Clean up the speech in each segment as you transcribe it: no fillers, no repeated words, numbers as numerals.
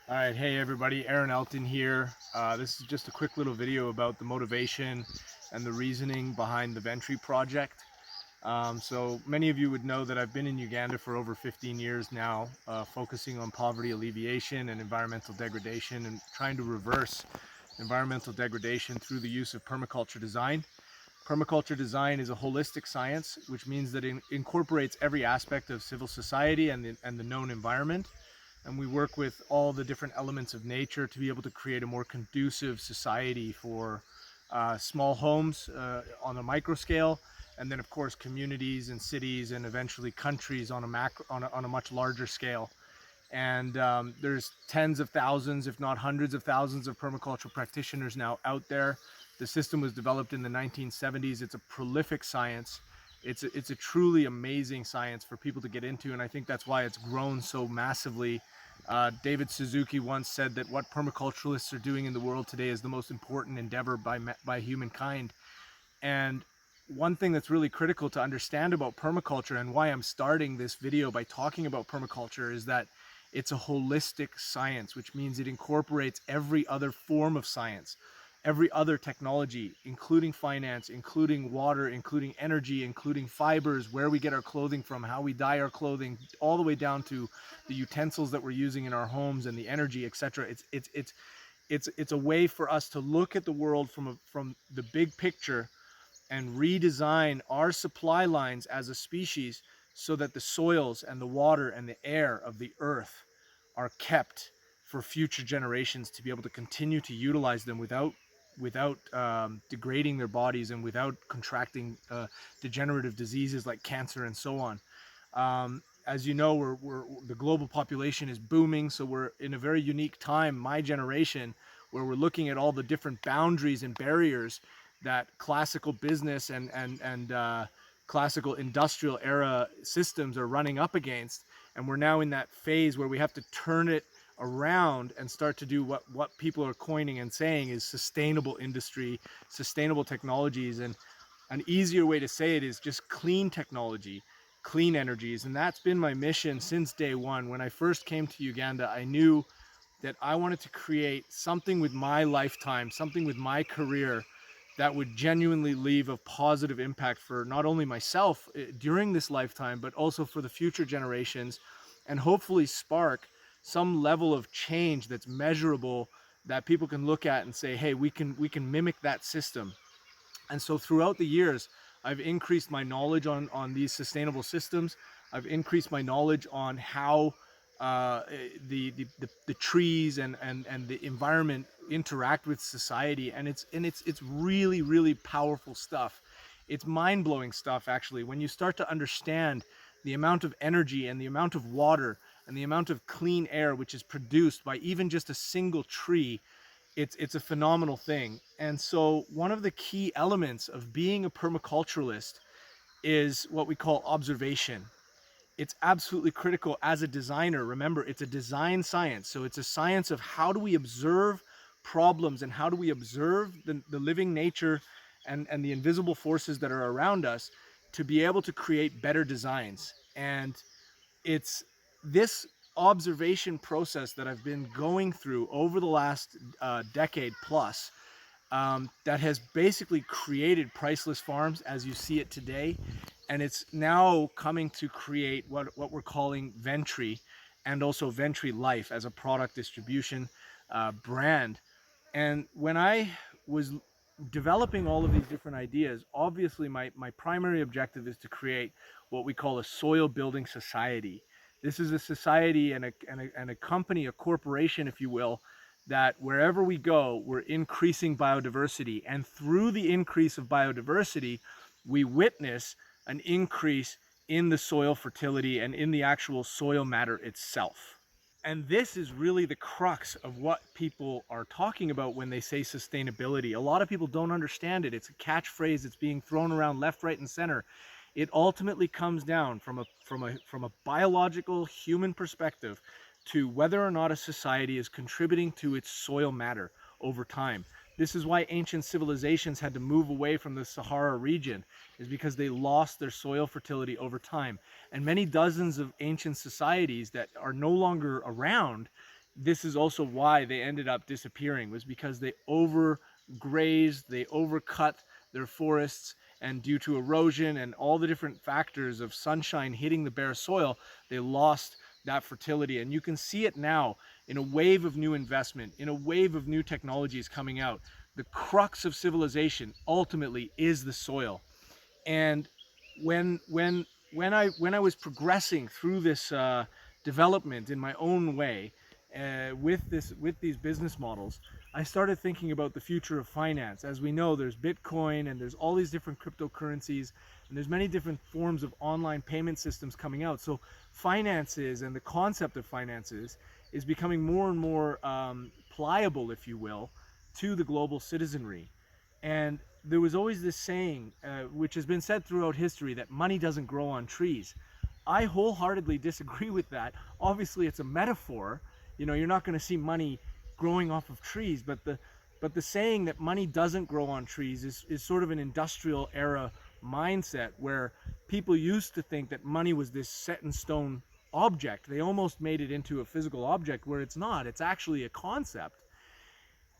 All right, hey everybody, Aaron Elton here. This is just a quick little video about the motivation and the reasoning behind the Ventry project. So many of you would know that I've been in Uganda for over 15 years now, focusing on poverty alleviation and environmental degradation and trying to reverse environmental degradation through the use of permaculture design. Permaculture design is a holistic science, which means that it incorporates every aspect of civil society and the known environment, and we work with all the different elements of nature to be able to create a more conducive society for small homes on a micro scale, and then of course communities and cities and eventually countries on a much larger scale. And there's tens of thousands, if not hundreds of thousands, of permaculture practitioners now out there. The system was developed in the 1970s. It's a prolific science. It's a truly amazing science for people to get into, and I think that's why it's grown so massively. David Suzuki once said that what permaculturalists are doing in the world today is the most important endeavor by humankind. And one thing that's really critical to understand about permaculture, and why I'm starting this video by talking about permaculture, is that it's a holistic science, which means it incorporates every other form of science, every other technology, including finance, including water, including energy, including fibers, where we get our clothing from, how we dye our clothing, all the way down to the utensils that we're using in our homes and the energy, etc. It's a way for us to look at the world from the big picture and redesign our supply lines as a species so that the soils and the water and the air of the earth are kept for future generations to be able to continue to utilize them without degrading their bodies and without contracting degenerative diseases like cancer and so on. As you know, the global population is booming, so we're in a very unique time, my generation, where we're looking at all the different boundaries and barriers that classical business and classical industrial era systems are running up against. And we're now in that phase where we have to turn it around and start to do what people are coining and saying is sustainable industry, sustainable technologies. And an easier way to say it is just clean technology, clean energies. And that's been my mission since day one. When I first came to Uganda, I knew that I wanted to create something with my lifetime, something with my career that would genuinely leave a positive impact for not only myself during this lifetime, but also for the future generations, and hopefully spark some level of change that's measurable, that people can look at and say, hey, we can mimic that system. And so throughout the years, I've increased my knowledge on these sustainable systems. I've increased my knowledge on how the trees and the environment interact with society, and it's really powerful stuff. It's mind-blowing stuff, actually, when you start to understand the amount of energy and the amount of water and the amount of clean air which is produced by even just a single tree. It's a phenomenal thing. And so one of the key elements of being a permaculturalist is what we call observation. It's absolutely critical as a designer. Remember, it's a design science. So it's a science of how do we observe problems and how do we observe the living nature and the invisible forces that are around us to be able to create better designs. And it's this observation process that I've been going through over the last decade plus that has basically created Priceless Farms as you see it today. And it's now coming to create what we're calling Ventry, and also Ventry Life as a product distribution brand. And when I was developing all of these different ideas, obviously my primary objective is to create what we call a soil building society. This is a society and a company, a corporation, if you will, that wherever we go, we're increasing biodiversity. And through the increase of biodiversity, we witness an increase in the soil fertility and in the actual soil matter itself. And this is really the crux of what people are talking about when they say sustainability. A lot of people don't understand it. It's a catchphrase that's being thrown around left, right, and center. It ultimately comes down from a biological human perspective to whether or not a society is contributing to its soil matter over time. This is why ancient civilizations had to move away from the Sahara region, is because they lost their soil fertility over time. And many dozens of ancient societies that are no longer around this is also why they ended up disappearing, was because they overgrazed, they overcut their forests, and due to erosion and all the different factors of sunshine hitting the bare soil, they lost that fertility. And you can see it now in a wave of new investment, in a wave of new technologies coming out. The crux of civilization ultimately is the soil. And when when when I was progressing through this development in my own way, with these business models, I started thinking about the future of finance. As we know, there's Bitcoin and there's all these different cryptocurrencies, and there's many different forms of online payment systems coming out. So finances and the concept of finances is becoming more and more pliable, if you will, to the global citizenry. And there was always this saying, which has been said throughout history, that money doesn't grow on trees. I wholeheartedly disagree with that. Obviously, it's a metaphor. You know, you're not going to see money growing off of trees, but the saying that money doesn't grow on trees is sort of an industrial era mindset, where people used to think that money was this set in stone object. They almost made it into a physical object, where it's not. It's actually a concept,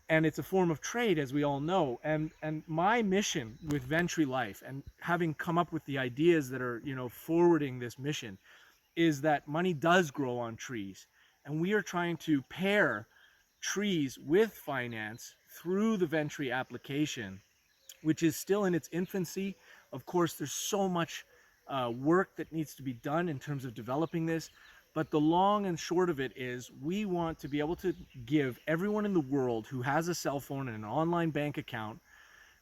and it's a form of trade, as we all know. And my mission with Ventry Life, and having come up with the ideas that are, you know, forwarding this mission, is that money does grow on trees, and we are trying to pair trees with finance through the Ventry application, which is still in its infancy. Of course, there's so much work that needs to be done in terms of developing this. But the long and short of it is, we want to be able to give everyone in the world who has a cell phone and an online bank account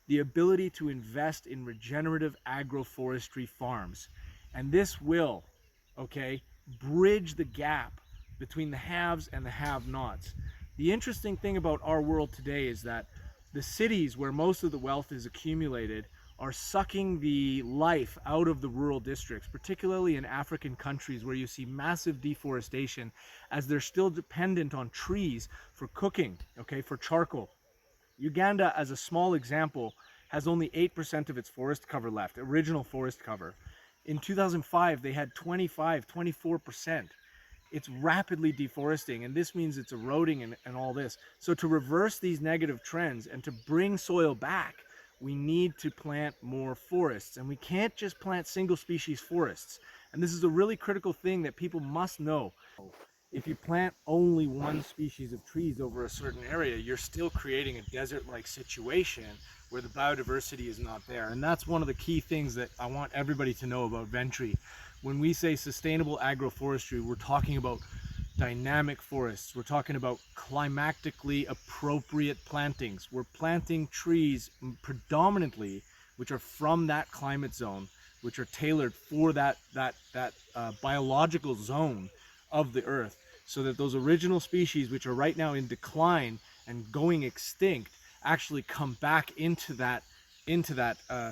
the ability to invest in regenerative agroforestry farms. And this will, okay, bridge the gap between the haves and the have-nots. The interesting thing about our world today is that the cities where most of the wealth is accumulated are sucking the life out of the rural districts, particularly in African countries, where you see massive deforestation, as they're still dependent on trees for cooking, okay, for charcoal. Uganda, as a small example, has only 8% of its forest cover left, original forest cover. In 2005, they had 25, 24%. It's rapidly deforesting, and this means it's eroding and all this. So to reverse these negative trends and to bring soil back, we need to plant more forests, and we can't just plant single species forests. And this is a really critical thing that people must know. If you plant only one species of trees over a certain area, you're still creating a desert-like situation where the biodiversity is not there. And that's one of the key things that I want everybody to know about Ventry. When we say sustainable agroforestry, we're talking about dynamic forests. We're talking about climatically appropriate plantings. We're planting trees predominantly which are from that climate zone, which are tailored for that biological zone of the earth, so that those original species, which are right now in decline and going extinct, actually come back into that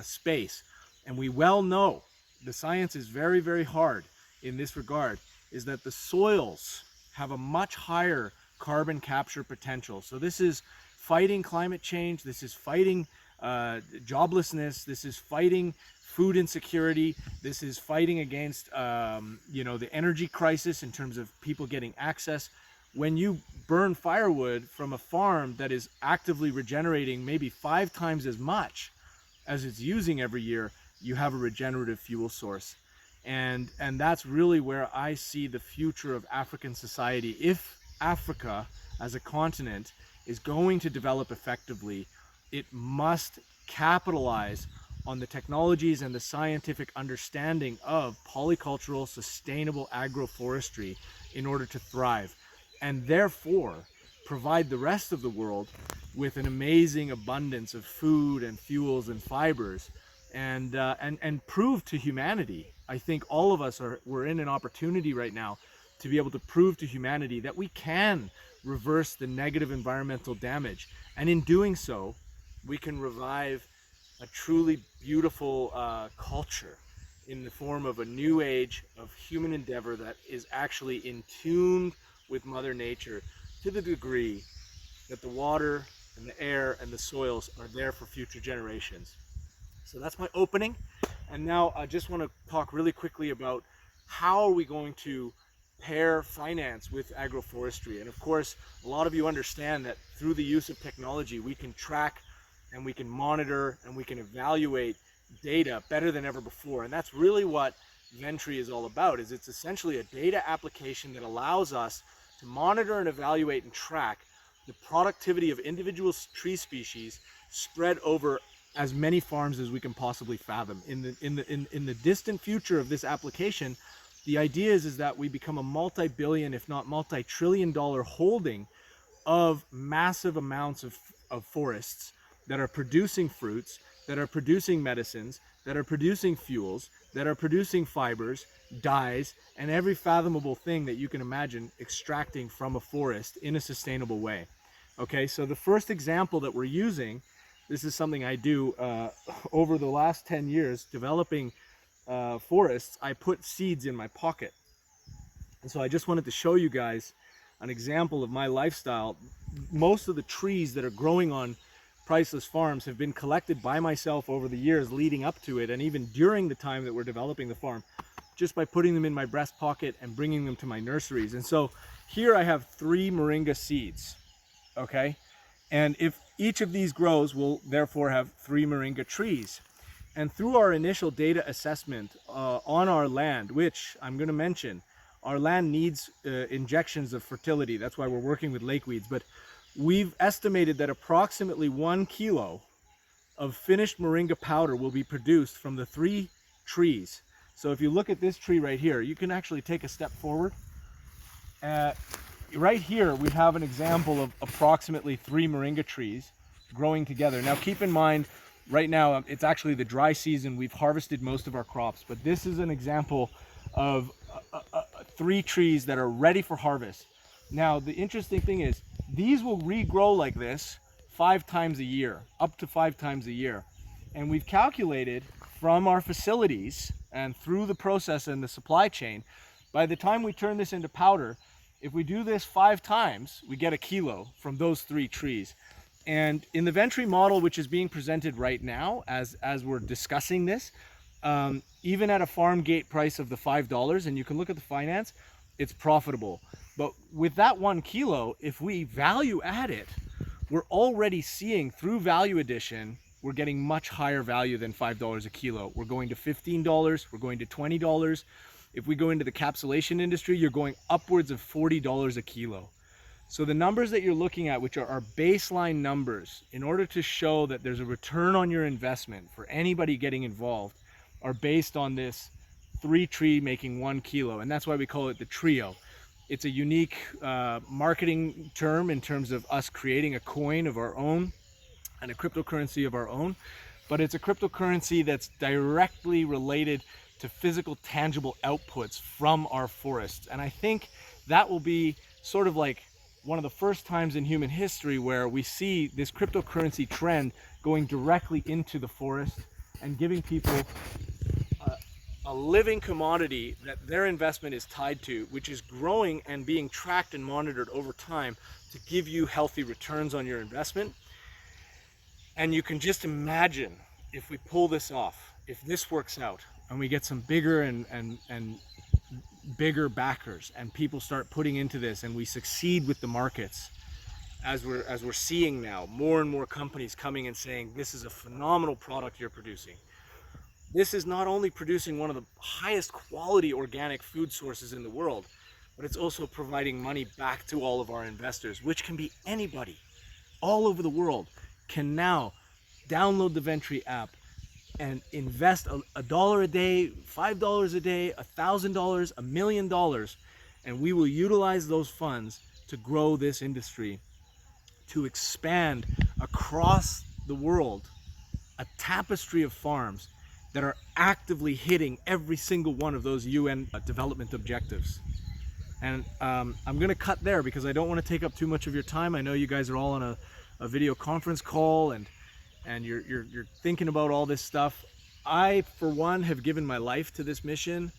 space. And we well know, the science is very, very hard in this regard, is that the soils have a much higher carbon capture potential. So this is fighting climate change, this is fighting joblessness, this is fighting food insecurity, this is fighting against the energy crisis in terms of people getting access. When you burn firewood from a farm that is actively regenerating maybe 5 times as much as it's using every year, you have a regenerative fuel source. And that's really where I see the future of African society. If Africa as a continent is going to develop effectively, it must capitalize on the technologies and the scientific understanding of polycultural sustainable agroforestry in order to thrive, and therefore provide the rest of the world with an amazing abundance of food and fuels and fibers, and prove to humanity. I think all of us we're in an opportunity right now to be able to prove to humanity that we can reverse the negative environmental damage, and in doing so we can revive a truly beautiful culture in the form of a new age of human endeavor that is actually in tune with Mother Nature, to the degree that the water and the air and the soils are there for future generations. So that's my opening. And now I just want to talk really quickly about how are we going to pair finance with agroforestry. And of course, a lot of you understand that through the use of technology, we can track and we can monitor and we can evaluate data better than ever before. And that's really what Ventry is all about. Is it's essentially a data application that allows us to monitor and evaluate and track the productivity of individual tree species spread over as many farms as we can possibly fathom. In the distant future of this application, the idea is that we become a multi-billion, if not multi-trillion-dollar holding of massive amounts of forests that are producing fruits, that are producing medicines, that are producing fuels, that are producing fibers, dyes, and every fathomable thing that you can imagine extracting from a forest in a sustainable way. Okay, so the first example that we're using, this is something I do over the last 10 years, developing forests. I put seeds in my pocket. And so I just wanted to show you guys an example of my lifestyle. Most of the trees that are growing on Priceless Farms have been collected by myself over the years leading up to it, and even during the time that we're developing the farm, just by putting them in my breast pocket and bringing them to my nurseries. And so here I have 3 Moringa seeds, okay? And if each of these grows, we'll therefore have 3 Moringa trees. And through our initial data assessment on our land, which I'm going to mention, our land needs injections of fertility. That's why we're working with lake weeds. But we've estimated that approximately 1 kilo of finished Moringa powder will be produced from the 3 trees. So if you look at this tree right here, you can actually take a step forward. Right here, we have an example of approximately 3 Moringa trees growing together. Now keep in mind, right now, it's actually the dry season. We've harvested most of our crops, but this is an example of 3 trees that are ready for harvest. Now, the interesting thing is, these will regrow like this 5 times a year, up to 5 times a year. And we've calculated from our facilities and through the process and the supply chain, by the time we turn this into powder, if we do this 5 times, we get 1 kilo from those 3 trees. And in the Ventry model, which is being presented right now as we're discussing this, even at a farm gate price of the $5, and you can look at the finance, it's profitable. But with that 1 kilo, if we value add it, we're already seeing through value addition, we're getting much higher value than $5 a kilo. We're going to $15, we're going to $20. If we go into the capsulation industry, you're going upwards of $40 a kilo. So the numbers that you're looking at, which are our baseline numbers, in order to show that there's a return on your investment for anybody getting involved, are based on this 3 tree making 1 kilo. And that's why we call it the trio. It's a unique marketing term in terms of us creating a coin of our own and a cryptocurrency of our own. But it's a cryptocurrency that's directly related to physical, tangible outputs from our forests. And I think that will be sort of like one of the first times in human history where we see this cryptocurrency trend going directly into the forest and giving people a living commodity that their investment is tied to, which is growing and being tracked and monitored over time to give you healthy returns on your investment. And you can just imagine if we pull this off, if this works out and we get some bigger and bigger backers and people start putting into this and we succeed with the markets, as we're seeing now, more and more companies coming and saying, this is a phenomenal product you're producing. This is not only producing one of the highest quality organic food sources in the world, but it's also providing money back to all of our investors, which can be anybody all over the world can now download the Ventry app and invest $1 a day, $5 a day, $1,000, $1 million, and we will utilize those funds to grow this industry, to expand across the world a tapestry of farms that are actively hitting every single one of those UN development objectives. And I'm gonna cut there because I don't want to take up too much of your time. I know you guys are all on a video conference call and you're thinking about all this stuff. I, for one, have given my life to this mission.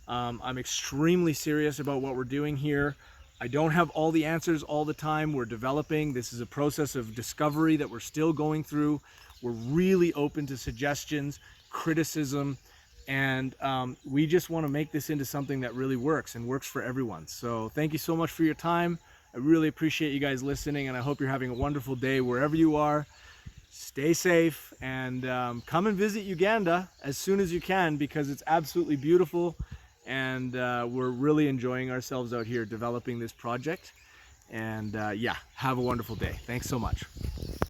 I'm extremely serious about what we're doing here. I don't have all the answers all the time. We're developing. This is a process of discovery that we're still going through. We're really open to suggestions, criticism, And we just want to make this into something that really works and works for everyone. So thank you so much for your time. I really appreciate you guys listening, and I hope you're having a wonderful day wherever you are. Stay safe, and come and visit Uganda as soon as you can, because it's absolutely beautiful, and we're really enjoying ourselves out here developing this project. And yeah, have a wonderful day. Thanks so much.